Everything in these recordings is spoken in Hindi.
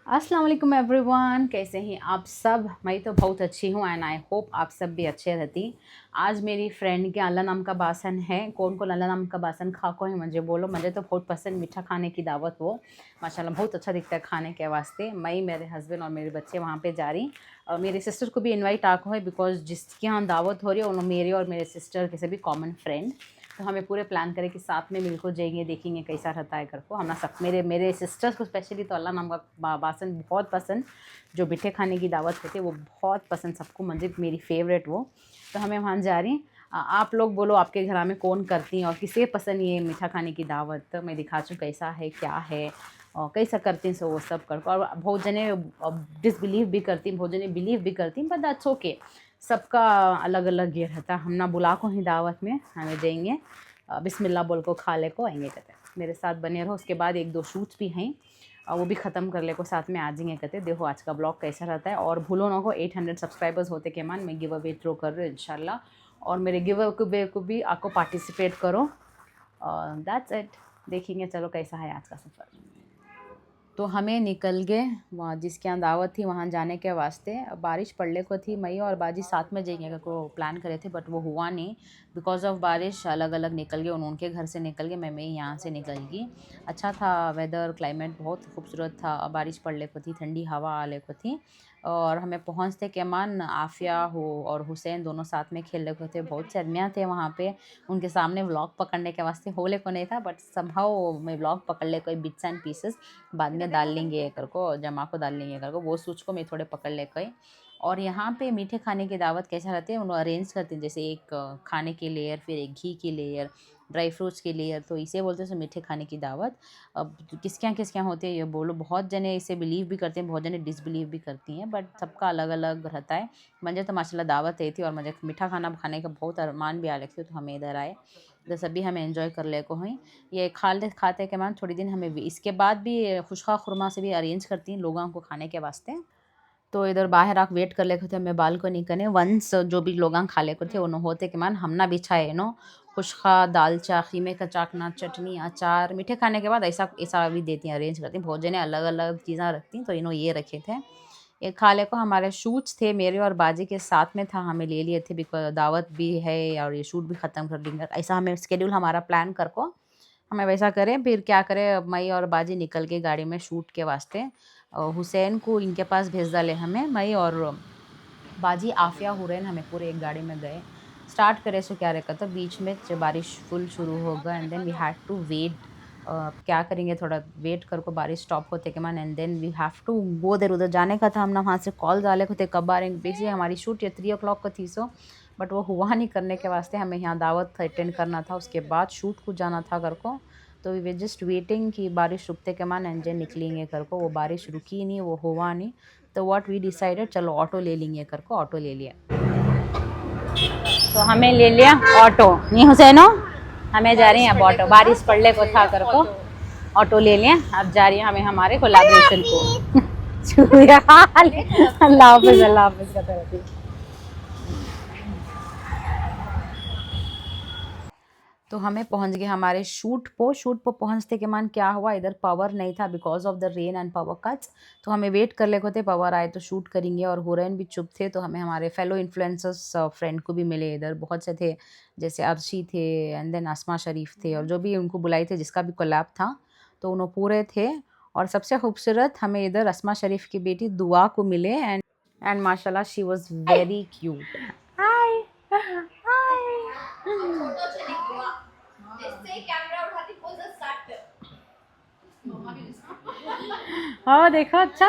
अस्सलाम वालेकुम एवरीवन, कैसे हैं आप सब। मैं तो बहुत अच्छी हूँ एंड आई होप आप सब भी अच्छे रहती। आज मेरी फ्रेंड के अल्लाह नाम का बासन है। कौन कौन अल्लाह नाम का बासन खा को है मुझे बोलो। मुझे तो बहुत पसंद मीठा खाने की दावत वो माशाल्लाह बहुत अच्छा दिखता है खाने के वास्ते। मैं मेरे हस्बैंड और मेरे बच्चे वहाँ पे जा रही और मेरे सिस्टर को भी इनवाइट आको है बिकॉज जिसके यहाँ दावत हो रही है उन्होंने मेरे और मेरे सिस्टर के से भी कॉमन फ्रेंड। तो हमें पूरे प्लान करें कि साथ में मिलकर जाएंगे, देखेंगे कैसा रहता है कर को। हम सब मेरे सिस्टर्स को स्पेशली तो अल्लाह नाम का बासन बहुत पसंद। जो मीठे खाने की दावत होती है वो बहुत पसंद सबको, मुझे मेरी फेवरेट वो। तो हमें वहाँ जा रही। आप लोग बोलो आपके घर में कौन करती हैं और किसे पसंद ये मीठा खाने की दावत। तो मैं दिखा चूँ कैसा है क्या है और कैसा करती सो वो सब कर। और बहुत जने डिसबिलीव भी करती, बहुत जने बिलीव भी करती, बट दैट्स ओके। सबका अलग अलग ये रहता। हम ना बुला को ही दावत में हमें देंगे, बिस्मिल्लाह बोल को खा ले को आएंगे कहते। मेरे साथ बने रहो। उसके बाद एक दो शूट्स भी हैं और वो भी ख़त्म कर ले को साथ में आ जाएंगे कहते। देखो आज का ब्लॉग कैसा रहता है और भूलो ना को 800 सब्सक्राइबर्स होते के मान मैं गिव अवे थ्रो कर रही हूँ इंशाल्लाह। और मेरे गिव अवे को भी आपको पार्टिसिपेट करो। That's it. देखेंगे चलो कैसा है आज का सफ़र। तो हमें निकल गए वहाँ जिसके यहाँ दावत थी वहाँ जाने के वास्ते। बारिश पड़ने को थी, मई और बाजी साथ में जाएंगे को प्लान करे थे बट वो हुआ नहीं बिकॉज ऑफ बारिश। अलग अलग निकल गए, उनके घर से निकल गए, मैं यहाँ से निकल गई। अच्छा था वेदर, क्लाइमेट बहुत खूबसूरत था। बारिश पड़ने को थी, ठंडी हवा आने को थी। और हमें पहुँचते के मान आफिया हो और हुसैन दोनों साथ में खेल रहे को थे। बहुत से आदमियाँ थे वहाँ पे। उनके सामने व्लॉग पकड़ने के वास्ते होले को नहीं था बट समहाउ मैं व्लॉग पकड़ ले कोई बिट्स एंड पीसेस बाद में डाल लेंगे कर को, जमा को डाल लेंगे कर को, वो सूच को मैं थोड़े पकड़ ले गई। और यहाँ पे मीठे खाने की दावत कैसा रहती है उन्होंने अरेंज करते हैं, जैसे एक खाने की लेयर, फिर एक घी की लेयर, ड्राई फ्रूट्स की लेयर। तो इसे बोलते हैं मीठे खाने की दावत। अब किस क्या होते हैं ये बोलो। बहुत जने इसे बिलीव भी करते हैं, बहुत जने डिसबिलीव भी करती हैं, बट सबका अलग अलग रहता है। मुझे तो माशाल्लाह दावत है थी और मुझे मीठा खाना खाने का बहुत अरमान भी आ रखे थे, तो हमें इधर आए तो सभी हमें एंजॉय कर ले को हुई। ये खाते के बाद थोड़ी दिन हमें भी इसके बाद भी खुशखा खुरमा से भी अरेंज करती हैं लोगों को खाने के वास्ते। तो इधर बाहर आके वेट कर ले थे मैं बालकनी कने। वंस जो भी लोग खा ले थे उन्होंने होते के मान हमना बिछाए नो खुशखा, दाल चा, खीमे का चाकना, चटनी, अचार। मीठे खाने के बाद ऐसा ऐसा भी देती हैं, अरेंज करती हैं। भोजन अलग अलग चीज़ें रखती तो इन्होंने ये रखे थे। ये खा ले को हमारे शूट्स थे मेरे और बाजी के साथ में था, हमें ले लिए थे बिकॉज दावत भी है और ये शूट भी ख़त्म कर देंगे। ऐसा हमें स्केड्यूल हमारा प्लान कर को हमें वैसा करें। फिर क्या करें, मई और बाजी निकल के गाड़ी में शूट के वास्ते। हुसैन को इनके पास भेज डाले हमें। मई और बाजी, आफिया, हुरैन हमें पूरे एक गाड़ी में गए। स्टार्ट करे सो क्या रहता, तो बीच में जब बारिश फुल शुरू हो गया and then we had to wait. क्या करेंगे, थोड़ा वेट कर को बारिश स्टॉप होते के मान and then we have to go there. उधर जाने का था, हम ना वहाँ से कॉल डाले को थे कब आ रहे। बेसिकली हमारी शूट ये 3 o'clock को थी सो, बट वो हुआ नहीं करने के वास्ते। हमें यहाँ दावत अटेंड करना था, उसके बाद शूट को जाना था घर को। तो वी वे जस्ट वेटिंग कि बारिश रुकते के मान एंड देन निकलेंगे घर को। वो बारिश रुकी नहीं, वो हुआ नहीं। तो व्हाट वी डिसाइडेड, चलो ऑटो ले लेंगे कर को। ऑटो ले लिया। तो हमें ले लिया ऑटो। नहीं हुसैनो, हमें जा रही हैं अब ऑटो। बारिश पड़ने को था कर को ऑटो ले लिया। अब जा रही है हमें हमारे कोलैबोरेशन को। अल्लाह हाफिज़, अल्लाह हाफिज़ कहते रहती है। तो हमें पहुंच गए हमारे शूट पे पहुंचते के मान क्या हुआ, इधर पावर नहीं था because of the rain and power cuts. तो हमें वेट कर ले को थे पावर आए तो शूट करेंगे। और हुरैन भी चुप थे, तो हमें हमारे फेलो इन्फ्लुएंसर्स फ्रेंड को भी मिले इधर बहुत से थे, जैसे अर्शी थे एंड देन आसमा शरीफ थे और जो भी उनको बुलाई थे जिसका भी कोलैब था तो उन्होंने पूरे थे। और सबसे खूबसूरत हमें इधर असमा शरीफ की बेटी दुआ को मिले एंड माशाल्लाह शी वाज वेरी क्यूट। हाय हाँ देखो अच्छा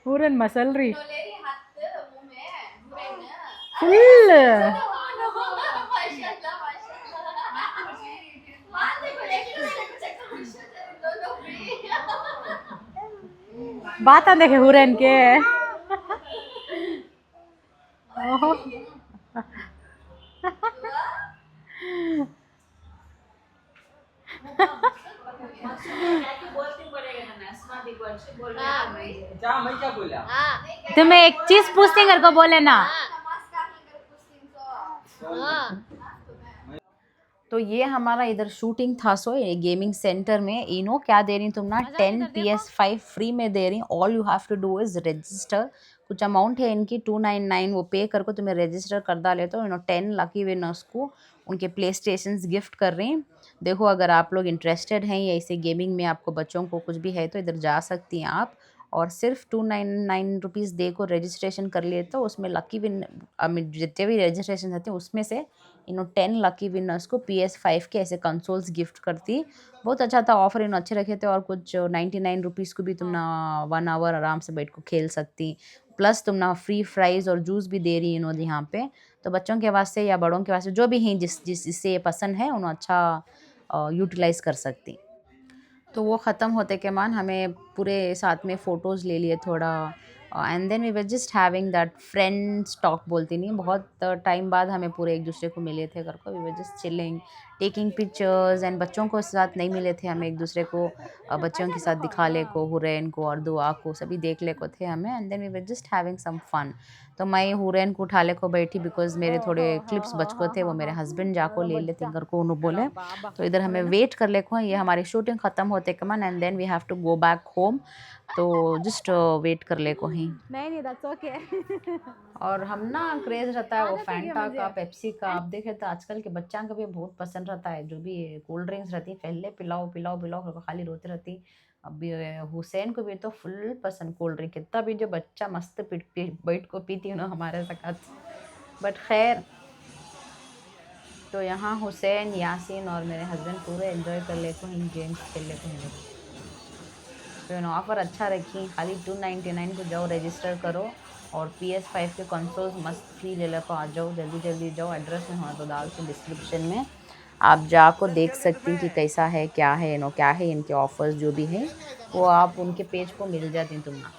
पूरन मसल रही फुल। बात देखे हुरन के। ओहो तुम्हें एक चीज पूछती कर को बोले ना। तो ये हमारा इधर शूटिंग था, सो ये गेमिंग सेंटर में इनो क्या दे रही तुम ना, 10 PS5 फ्री में दे रही। All you have to do is register. कुछ अमाउंट है इनकी 299, वो पे करके तुम्हें रजिस्टर कर डाले तो 10 लकी विनर्स को उनके प्ले स्टेशन गिफ्ट कर रही हैं। देखो अगर आप लोग इंटरेस्टेड हैं या इसे गेमिंग में आपको बच्चों को कुछ भी है तो इधर जा सकती हैं आप, और सिर्फ 299 दे को रजिस्ट्रेशन कर लिए तो उसमें लकी विन जितने भी रजिस्ट्रेशन रहते हैं उसमें से 10 लकी विनर्स को PS5 के ऐसे कंसोल्स गिफ्ट करती। बहुत अच्छा था ऑफर, अच्छे रखे थे। और कुछ 99 रुपीज़ को भी तुम ना 1 आवर आराम से बैठ को खेल सकती, प्लस तुम ना फ्री फ्राइज़ और जूस भी दे रही इन्होंने यहाँ पे। तो बच्चों के वास्ते या बड़ों के वास्ते जो भी हैं जिससे ये पसंद है उन्हें अच्छा यूटिलाइज़ कर सकती। तो वो ख़त्म होते के मान हमें पूरे साथ में फ़ोटोज़ ले लिए थोड़ा, and then we were just having that friends talk बोलती नहीं, बहुत टाइम बाद हमें पूरे एक दूसरे को मिले थे घर को। We were just chilling, taking pictures, and बच्चों को साथ नहीं मिले थे हमें एक दूसरे को, बच्चों के साथ दिखा ले को, हुरैन को और दुआ को सभी देख ले को थे हमें, and then we were just having some fun. तो मैं हुरैन को उठा ले को बैठी बिकॉज मेरे थोड़े क्लिप्स बच को थे, वो मेरे हस्बैंड जाको ले लेते घर को उन्होंने बोले। तो इधर हमें वेट कर ले को, ये हमारी शूटिंग ख़त्म होते के मन, and then we have to go back home. तो जस्ट वेट कर ले को ही। नहीं दैट्स ओके। और हम ना क्रेज रहता है वो फैंटा का, पेप्सी का। आप देखे तो आजकल के बच्चा का भी बहुत पसंद रहता है, जो भी कोल्ड ड्रिंक्स रहती पहले पिलाओ पिलाओ पिलाओ करके खाली रोती रहती। अभी हुसैन को भी तो फुल पसंद कोल्ड ड्रिंक, कितना भी जो बच्चा मस्त बैठ को पीती ना हमारे साथ। बट खैर, तो यहाँ हुसैन, यासीन और मेरे हस्बैंड पूरे एंजॉय कर लेते हैं, इन गेम्स खेल लेते हैं। तो ऑफ़र अच्छा रखी, खाली 299 को जाओ रजिस्टर करो और PS5 के कंसोल्स मस्त फ्री ले लो, आ जाओ जल्दी जल्दी जाओ। एड्रेस में हो तो डाल के डिस्क्रिप्शन में आप जाको देख सकती कि कैसा है क्या है क्या है इनके ऑफ़र्स जो भी है वो आप उनके पेज को मिल जाती तुम ना।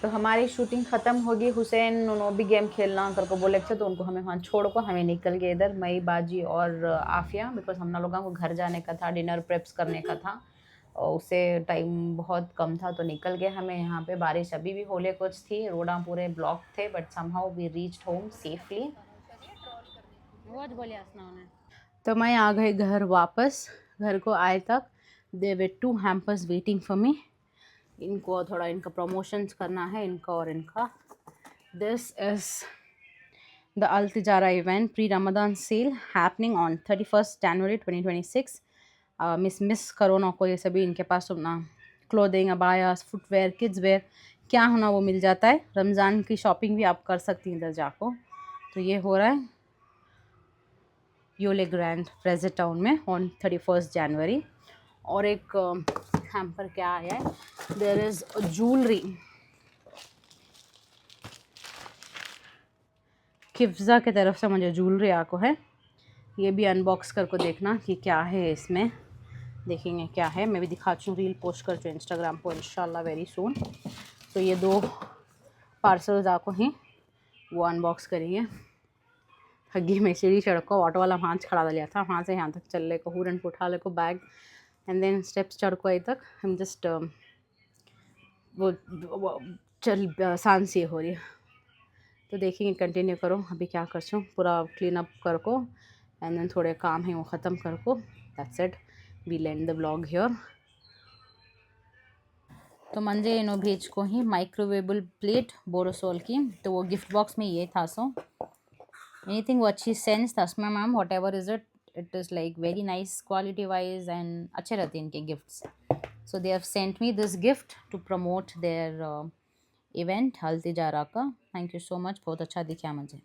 तो हमारी शूटिंग ख़त्म होगी, हुसैन उन्होंने भी गेम खेलना करके बोले थे तो उनको हमें वहाँ छोड़ को हमें निकल गए इधर मई बाजी और आफिया, बिकॉज हम लोगों को घर जाने का था, डिनर प्रेप्स करने का था और उससे टाइम बहुत कम था तो निकल गए हमें। यहाँ पे बारिश अभी भी होले कुछ थी, रोडा पूरे ब्लॉक थे, but somehow we reached home safely. तो मैं आ गई घर वापस, घर को आए तक they were 2 hampers waiting for me. इनको थोड़ा इनका प्रमोशंस करना है इनका और इनका। This is the Al Tijara event pre Ramadan sale happening on 31st January 2026। Miss करोना को ये सभी इनके पास अपना clothing, abayas, footwear, kids wear क्या होना वो मिल जाता है। रमज़ान की शॉपिंग भी आप कर सकती हैं इधर जाको। तो ये हो रहा है योले ग्रैंड प्रेजेंट टाउन में ऑन 31st January। और एक हैम्पर क्या आया है, देयर इज़ ज्वेलरी, किफ्जा की तरफ से मुझे ज्वेलरी आको है। ये भी अनबॉक्स करके देखना कि क्या है इसमें, देखेंगे क्या है। मैं भी दिखाती हूँ, रील पोस्ट कर हूँ इंस्टाग्राम को इंशाल्लाह वेरी सून। तो ये 2 पार्सल्स आको हैं, वो अनबॉक्स करेंगे। हग्गी में सीढ़ी चढ़ को ऑटो वाला वहाँ से खड़ा लिया था, वहाँ से यहाँ तक चल ले को, हुरन को उठा ले को बैग, एंड देन स्टेप्स चढ़ को आई तक हम जस्ट वो चल सांस सी हो रही है। तो देखेंगे, कंटिन्यू करो अभी क्या कर छूँ, पूरा क्लीन अप कर को एंड देन थोड़े काम है वो ख़त्म कर को, that's it, we land the vlog here. तो मंजे इनो भेज को ही माइक्रोवेबल प्लेट बोरोसोल की, तो वो गिफ्ट बॉक्स में ये था। सो एनीथिंग वो अच्छी सेंस था उसमें ma'am, whatever is it is like very nice quality wise and अच्छे रहते हैं इनके gifts. So they have sent me this gift to promote their event Al Tijara का। थैंक यू सो मच, बहुत अच्छा दिखा मुझे।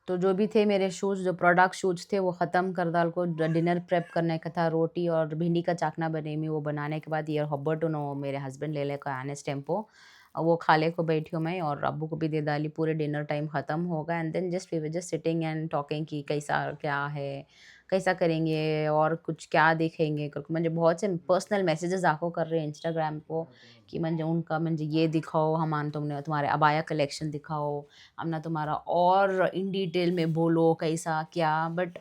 तो जो भी थे मेरे शूज़, जो प्रोडक्ट शूज़ थे वो ख़त्म कर डाल को, डिनर प्रेप करने का था, रोटी और भिंडी का चाकना बने में, वो बनाने के बाद ये हॉबर्ट उन्होंने मेरे हस्बैंड ले लेकर आने टेम्पो वो खाले को बैठी हूँ मैं और अब्बू को भी दे डाली, पूरे डिनर टाइम ख़त्म होगा and then just we were just sitting and talking कि कैसा क्या है, कैसा करेंगे और कुछ क्या देखेंगे करके म्हणजे बहुत से पर्सनल मैसेजेस आको कर रहे हैं इंस्टाग्राम को कि म्हणजे उनका म्हणजे ये दिखाओ हमान तुमने तुम्हारे अबाया कलेक्शन दिखाओ, हमने तुम्हारा और इन डिटेल में बोलो कैसा क्या बट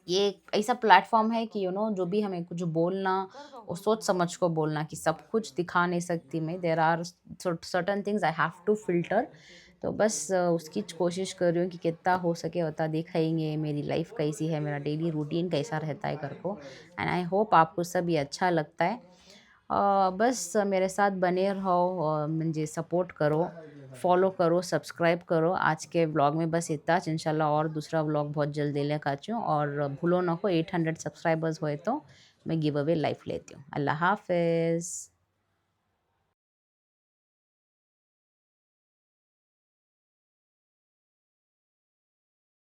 ये एक ऐसा प्लेटफॉर्म है कि जो भी हमें कुछ बोलना वो सोच समझ को बोलना कि सब कुछ दिखा नहीं सकती मैं there are certain things I have to filter तो बस उसकी कोशिश कर रही हूँ कि कितना हो सके उतना दिखाएंगे मेरी लाइफ कैसी है मेरा डेली रूटीन कैसा रहता है घर को एंड आई होप आपको सब ये अच्छा लगता है बस मेरे साथ बने रहो म्हणजे सपोर्ट करो फॉलो करो सब्सक्राइब करो आज के व्लॉग में बस इतना इंशाल्लाह और दूसरा व्लॉग बहुत जल्द लेकर आती हूँ और भूलो ना को 800 सब्सक्राइबर्स हुए तो मैं गिव अवे लाइफ लेती हूँ अल्लाह हाफिज़।